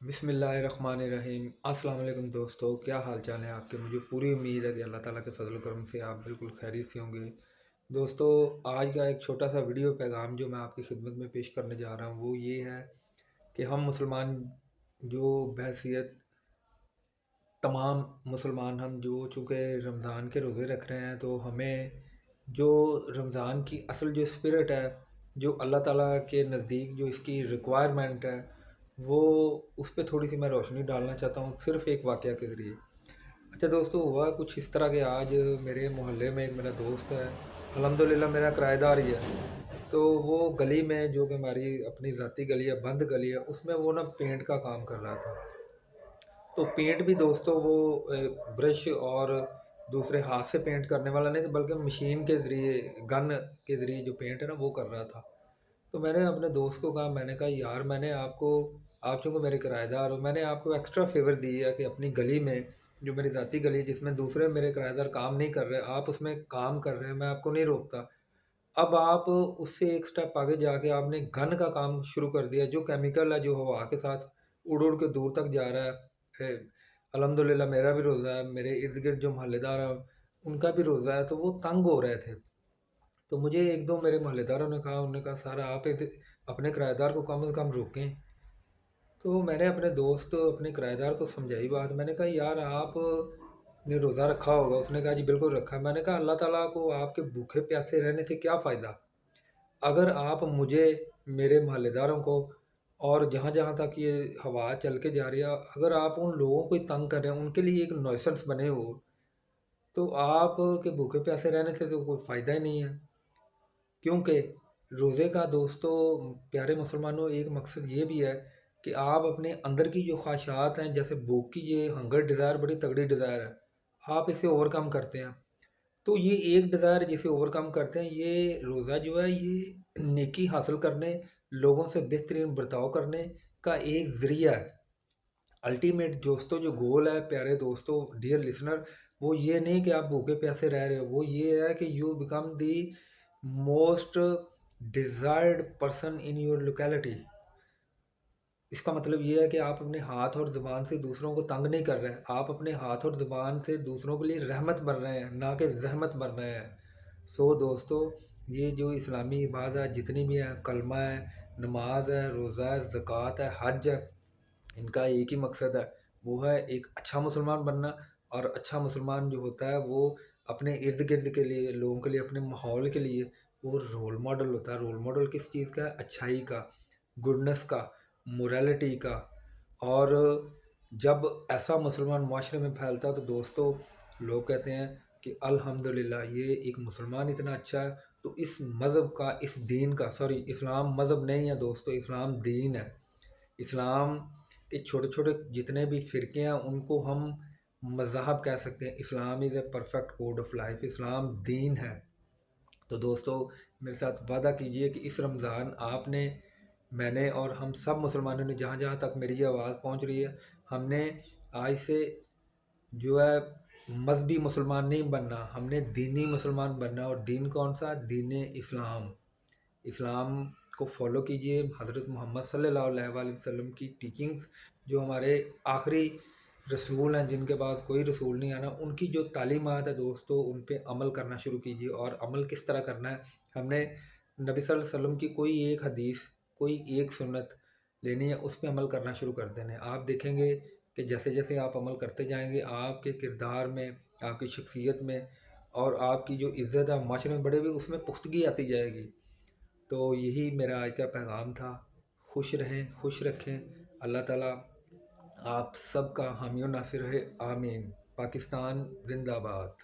बिस्मिल्लाहिर्रहमानिर्रहीम। अस्सलाम वालेकुम दोस्तों, क्या हाल चाल है आपके। मुझे पूरी उम्मीद है कि अल्लाह ताला के फजल करम से आप बिल्कुल खैरियत से होंगे। दोस्तों, आज का एक छोटा सा वीडियो पैगाम जो मैं आपकी खिदमत में पेश करने जा रहा हूँ वो ये है कि हम मुसलमान जो बहसीत तमाम मुसलमान हम जो चूँकि रमज़ान के रोज़े रख रहे हैं, तो हमें जो रमज़ान की असल जो स्पिरिट है, जो अल्लाह ताला के नज़दीक जो इसकी रिक्वायरमेंट है, वो उस पे थोड़ी सी मैं रोशनी डालना चाहता हूँ सिर्फ़ एक वाक़या के ज़रिए। अच्छा दोस्तों, हुआ कुछ इस तरह के आज मेरे मोहल्ले में एक मेरा दोस्त है, अल्हम्दुलिल्लाह मेरा किराएदार ही है। तो वो गली में जो कि हमारी अपनी ज़ाती गली है, बंद गली है, उसमें वो ना पेंट का काम कर रहा था। तो पेंट भी दोस्तों वो ब्रश और दूसरे हाथ से पेंट करने वाला नहीं था, बल्कि मशीन के ज़रिए, गन के ज़रिए जो पेंट है ना वो कर रहा था। तो मैंने अपने दोस्त को कहा, मैंने कहा यार, मैंने आपको, आप चूँकि मेरे किराएदार हो, मैंने आपको एक्स्ट्रा फेवर दी है कि अपनी गली में, जो मेरी ज़ाती गली है जिसमें दूसरे मेरे किराएदार काम नहीं कर रहे, आप उसमें काम कर रहे हैं, मैं आपको नहीं रोकता। अब आप उससे एक स्टेप आगे जाके आपने गन का काम शुरू कर दिया, जो केमिकल है, जो हवा के साथ उड़ उड़ के दूर तक जा रहा है। अल्हम्दुलिल्लाह मेरा भी रोज़ा है, मेरे इर्द गिर्द जो मोहल्लेदार हैं उनका भी रोज़ा है, तो वो तंग हो रहे थे। तो मुझे एक दो मेरे मोहल्लेदारों ने कहा, उन्होंने कहा सर आप अपने किराएदार को कम से कम रोकें। तो मैंने अपने दोस्त, अपने किराएदार को समझाई बात। मैंने कहा यार, आप ने रोज़ा रखा होगा। उसने कहा जी बिल्कुल रखा है। मैंने कहा अल्लाह ताला को आपके भूखे प्यासे रहने से क्या फ़ायदा, अगर आप मुझे, मेरे मोहल्लेदारों को, और जहाँ जहाँ तक ये हवा चल के जा रही है, अगर आप उन लोगों को ही तंग कर रहे हैं, उनके लिए एक नुइसेंस बने हो, तो आप के भूखे प्यासे रहने से तो कोई फ़ायदा ही नहीं है। क्योंकि रोज़े का दोस्तों, प्यारे मुसलमानों, एक मकसद ये भी है कि आप अपने अंदर की जो ख्वाहिशात हैं, जैसे भूख की, ये हंगर डिज़ायर बड़ी तगड़ी डिज़ायर है, आप इसे ओवरकम करते हैं। तो ये एक डिज़ायर जिसे ओवरकम करते हैं, ये रोज़ा जो है ये नेकी हासिल करने, लोगों से बेहतरीन बर्ताव करने का एक ज़रिया है। अल्टीमेट दोस्तों जो गोल है, प्यारे दोस्तों, डियर लिसनर, वो ये नहीं कि आप भूखे प्यासे रह रहे हो, वो ये है कि you become the most desired person in your locality. इसका मतलब ये है कि आप अपने हाथ और ज़ुबान से दूसरों को तंग नहीं कर रहे हैं, आप अपने हाथ और ज़ुबान से दूसरों के लिए रहमत बन रहे हैं, ना कि ज़हमत बन रहे हैं। सो दोस्तों, ये जो इस्लामी इबादत जितनी भी हैं, कलमा है, नमाज है, रोज़ा है, ज़कात है, हज है, इनका एक ही मकसद है, वो है एक अच्छा मुसलमान बनना। और अच्छा मुसलमान जो होता है वो अपने इर्द गिर्द के लिए, लोगों के लिए, अपने माहौल के लिए वो रोल मॉडल होता है। रोल मॉडल किस चीज़ का है? अच्छाई का, गुडनेस का, मोरालिटी का। और जब ऐसा मुसलमान माशरे में फैलता है तो दोस्तों, लोग कहते हैं कि अल्हम्दुलिल्लाह ये एक मुसलमान इतना अच्छा है। तो इस मज़हब का, इस दीन का, सॉरी, इस्लाम मज़हब नहीं है दोस्तों, इस्लाम दीन है। इस्लाम के छोटे छोटे जितने भी फ़िरके हैं उनको हम मज़हब कह सकते हैं। Islam is a perfect code of life, Islam दीन है। तो दोस्तों, मेरे साथ वादा कीजिए कि इस रमज़ान आपने, मैंने और हम सब मुसलमानों ने, जहाँ जहाँ तक मेरी ये आवाज़ पहुँच रही है, हमने आज से जो है मजहबी मुसलमान नहीं बनना, हमने दीनी मुसलमान बनना। और दीन कौन सा? दीन इस्लाम। इस्लाम को फॉलो कीजिए, हज़रत मोहम्मद सल्लल्लाहु अलैहि वसल्लम की टीचिंग्स, जो हमारे आखिरी रसूल हैं, जिनके बाद कोई रसूल नहीं आना, उनकी जो तालीमात है दोस्तों, उन पे अमल करना शुरू कीजिए। और अमल किस तरह करना है? हमने नबी सल्लल्लाहु अलैहि वसल्लम की कोई एक हदीस, कोई एक सुन्नत लेनी है, उस पे अमल करना शुरू कर देना है। आप देखेंगे कि जैसे जैसे आप अमल करते जाएंगे, आपके किरदार में, आपकी शख्सियत में, और आपकी जो इज़्ज़त है माशरे में बढ़े हुई, उसमें पुख्तगी आती जाएगी। तो यही मेरा आज का पैगाम था। खुश रहें, खुश रखें। अल्लाह ताला आप सबका हामी और नासिर रहे। आमीन। पाकिस्तान जिंदाबाद।